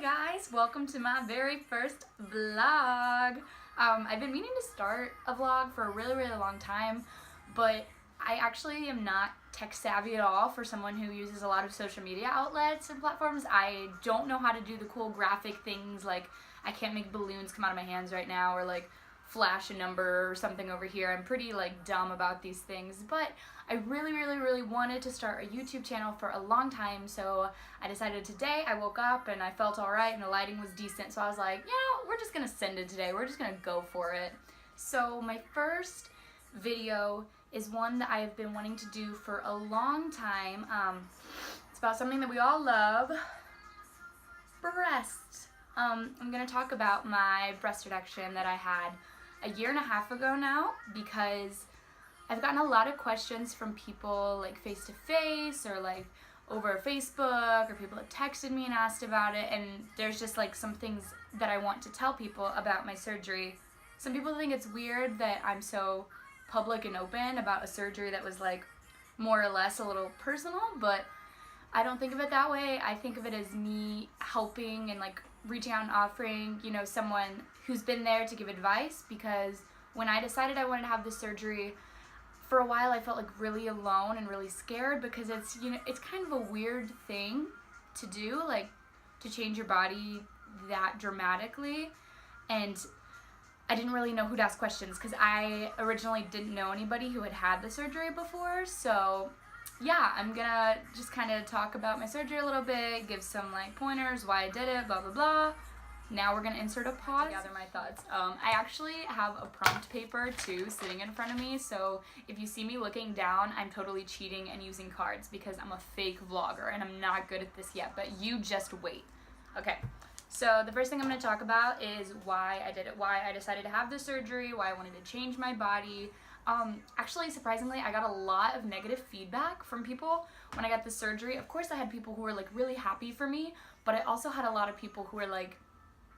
guys, welcome to my very first vlog. I've been meaning to start a vlog for a really long time, but I actually am not tech savvy at all for someone who uses a lot of social media outlets and platforms. I don't know how to do the cool graphic things, like I can't make balloons come out of my hands right now, or like flash a number or something over here. I'm pretty like dumb about these things, but I really wanted to start a YouTube channel for a long time, so I decided today. I woke up and I felt alright and the lighting was decent, so I was like, you know, we're just gonna send it today. We're just gonna go for it. So my first video is one that I have been wanting to do for a long time. It's about something that we all love, breasts. I'm gonna talk about my breast reduction that I had a year and a half ago now, because I've gotten a lot of questions from people like face to face or like over Facebook, or people have texted me and asked about it, and there's just like some things that I want to tell people about my surgery. Some people think it's weird that I'm so public and open about a surgery that was like more or less a little personal, but I don't think of it that way. I think of it as me helping and like reaching out and offering, you know, someone who's been there to give advice, because when I decided I wanted to have this surgery, for a while I felt like really alone and really scared, because it's, you know, it's kind of a weird thing to do, like to change your body that dramatically, and I didn't really know who to ask questions because I originally didn't know anybody who had had the surgery before. So yeah, I'm gonna just kind of talk about my surgery a little bit, give some like pointers, why I did it, blah blah blah. Now we're gonna insert a pause to gather my thoughts. I actually have a prompt paper too sitting in front of me, so if you see me looking down, I'm totally cheating and using cards because I'm a fake vlogger and I'm not good at this yet, but you just wait. Okay, so the first thing I'm gonna talk about is why I did it, why I decided to have the surgery, why I wanted to change my body. Actually, surprisingly, I got a lot of negative feedback from people when I got the surgery. Of course, I had people who were like really happy for me, but I also had a lot of people who were like,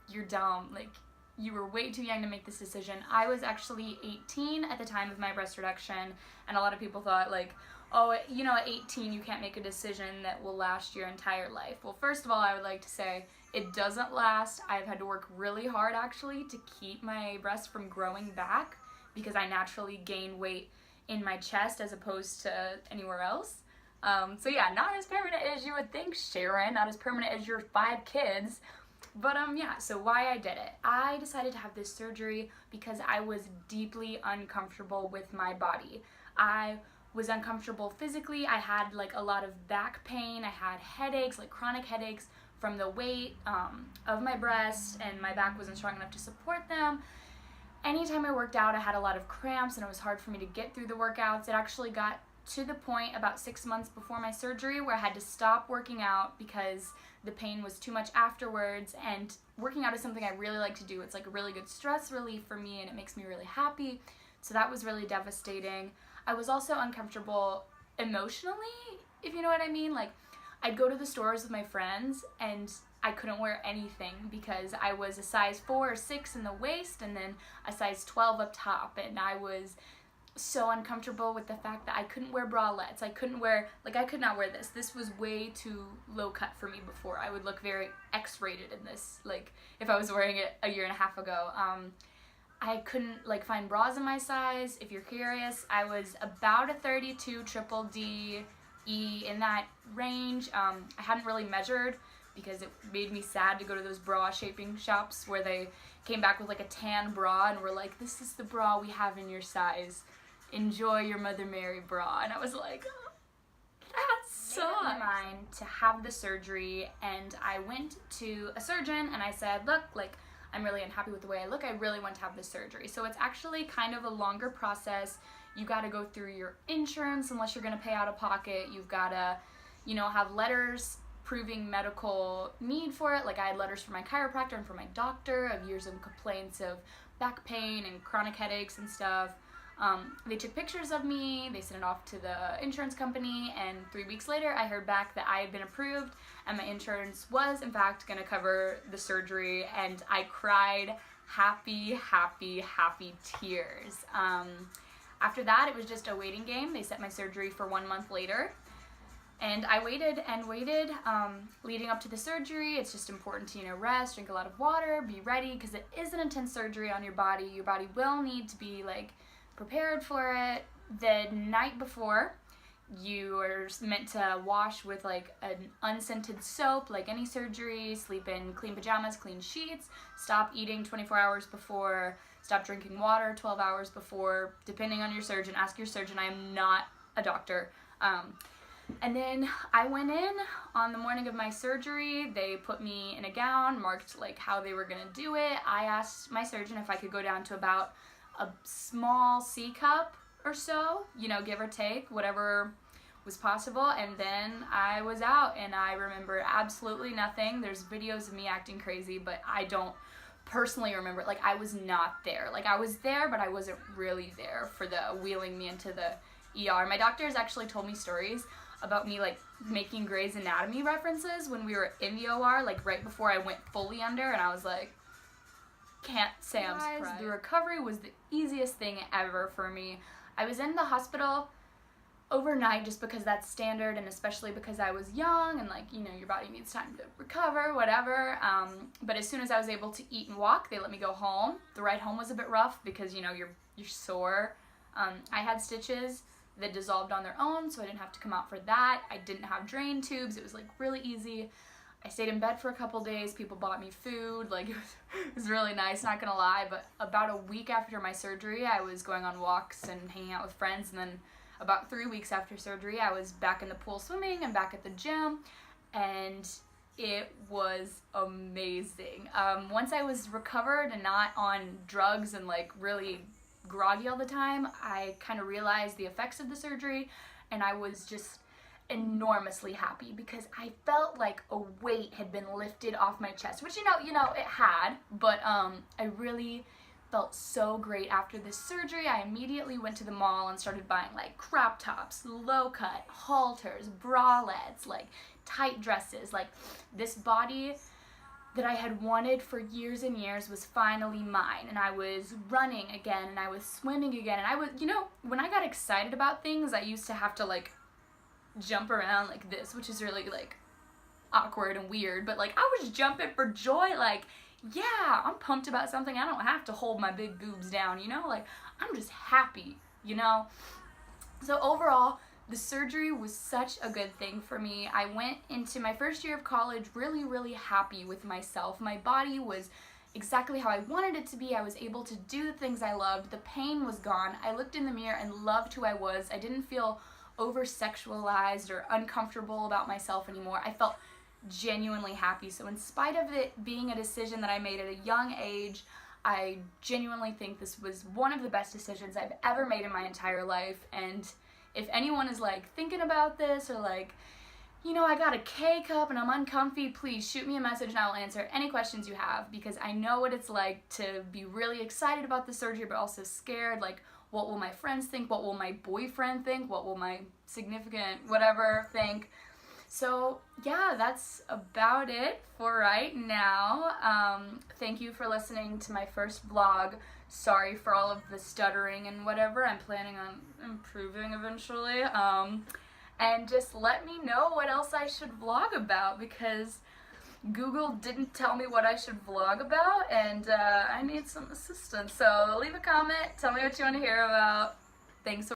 you're dumb, like you were way too young to make this decision. I was actually 18 at the time of my breast reduction, and a lot of people thought like, oh, you know, at 18 you can't make a decision that will last your entire life. Well, first of all, I would like to say it doesn't last. I've had to work really hard actually to keep my breasts from growing back, because I naturally gain weight in my chest as opposed to anywhere else. So yeah, not as permanent as you would think, Sharon, not as permanent as your 5 kids. But yeah, so why I did it. I decided to have this surgery because I was deeply uncomfortable with my body. I was uncomfortable physically. I had like a lot of back pain. I had headaches, like chronic headaches from the weight of my breasts, and my back wasn't strong enough to support them. Anytime I worked out, I had a lot of cramps and it was hard for me to get through the workouts. It actually got to the point about 6 months before my surgery where I had to stop working out because the pain was too much afterwards, and working out is something I really like to do. It's like a really good stress relief for me and it makes me really happy. So that was really devastating. I was also uncomfortable emotionally, if you know what I mean. Like I'd go to the stores with my friends and I couldn't wear anything because I was a size 4 or 6 in the waist and then a size 12 up top, and I was so uncomfortable with the fact that I couldn't wear bralettes. I couldn't wear, like I could not wear this. This was way too low cut for me before. I would look very X-rated in this, like if I was wearing it a year and a half ago. I couldn't like find bras in my size. If you're curious, I was about a 32 triple D E, in that range. I hadn't really measured because it made me sad to go to those bra shaping shops where they came back with like a tan bra and were like, this is the bra we have in your size. Enjoy your Mother Mary bra. And I was like, oh, that sucks. I made up my mind to have the surgery, and I went to a surgeon and I said, look, like I'm really unhappy with the way I look. I really want to have the surgery. So it's actually kind of a longer process. You got to go through your insurance unless you're going to pay out of pocket. You've got to, you know, have letters proving medical need for it. Like I had letters from my chiropractor and from my doctor of years of complaints of back pain and chronic headaches and stuff. They took pictures of me, they sent it off to the insurance company, and 3 weeks later I heard back that I had been approved and my insurance was in fact going to cover the surgery, and I cried happy tears. After that it was just a waiting game. They set my surgery for 1 month later, And I waited and waited leading up to the surgery. It's just important to, rest, drink a lot of water, be ready, because it is an intense surgery on your body. Your body will need to be prepared for it. The night before, you are meant to wash with an unscented soap, like any surgery, sleep in clean pajamas, clean sheets, stop eating 24 hours before, stop drinking water 12 hours before, depending on your surgeon. Ask your surgeon. I am not a doctor. And then I went in on the morning of my surgery. They put me in a gown, marked how they were gonna do it. I asked my surgeon if I could go down to about a small C cup or so, give or take, whatever was possible. And then I was out, and I remember absolutely nothing. There's videos of me acting crazy, but I don't personally remember. I was not there. I was there, but I wasn't really there for the wheeling me into the ER. My doctors actually told me stories about me making Grey's Anatomy references when we were in the OR, right before I went fully under, and I was can't say I'm surprised. The recovery was the easiest thing ever for me. I was in the hospital overnight just because that's standard, and especially because I was young and your body needs time to recover, whatever. But as soon as I was able to eat and walk, they let me go home. The ride home was a bit rough because you're sore. I had stitches that dissolved on their own, so I didn't have to come out for that. I didn't have drain tubes. It was really easy. I stayed in bed for a couple days. People bought me food. It was really nice, not gonna lie. But about a week after my surgery, I was going on walks and hanging out with friends. And then about 3 weeks after surgery, I was back in the pool swimming and back at the gym. And it was amazing. Once I was recovered and not on drugs and really groggy all the time, I kind of realized the effects of the surgery, and I was just enormously happy because I felt like a weight had been lifted off my chest, which it had, but I really felt so great after this surgery. I immediately went to the mall and started buying crop tops, low cut, halters, bralettes, tight dresses. This body that I had wanted for years and years was finally mine, and I was running again, and I was swimming again, and I was, when I got excited about things, I used to have to jump around like this, which is really awkward and weird, but I was jumping for joy, yeah, I'm pumped about something. I don't have to hold my big boobs down, I'm just happy, So overall, the surgery was such a good thing for me. I went into my first year of college really, really happy with myself. My body was exactly how I wanted it to be. I was able to do the things I loved. The pain was gone. I looked in the mirror and loved who I was. I didn't feel over-sexualized or uncomfortable about myself anymore. I felt genuinely happy. So in spite of it being a decision that I made at a young age, I genuinely think this was one of the best decisions I've ever made in my entire life. And if anyone is thinking about this or I got a K cup and I'm uncomfy, please shoot me a message and I will answer any questions you have, because I know what it's like to be really excited about the surgery but also scared, what will my friends think, what will my boyfriend think, what will my significant whatever think. So yeah, that's about it for right now. Thank you for listening to my first vlog. Sorry for all of the stuttering and whatever. I'm planning on improving eventually. And just let me know what else I should vlog about, because Google didn't tell me what I should vlog about, and I need some assistance. So leave a comment, tell me what you want to hear about. Thanks.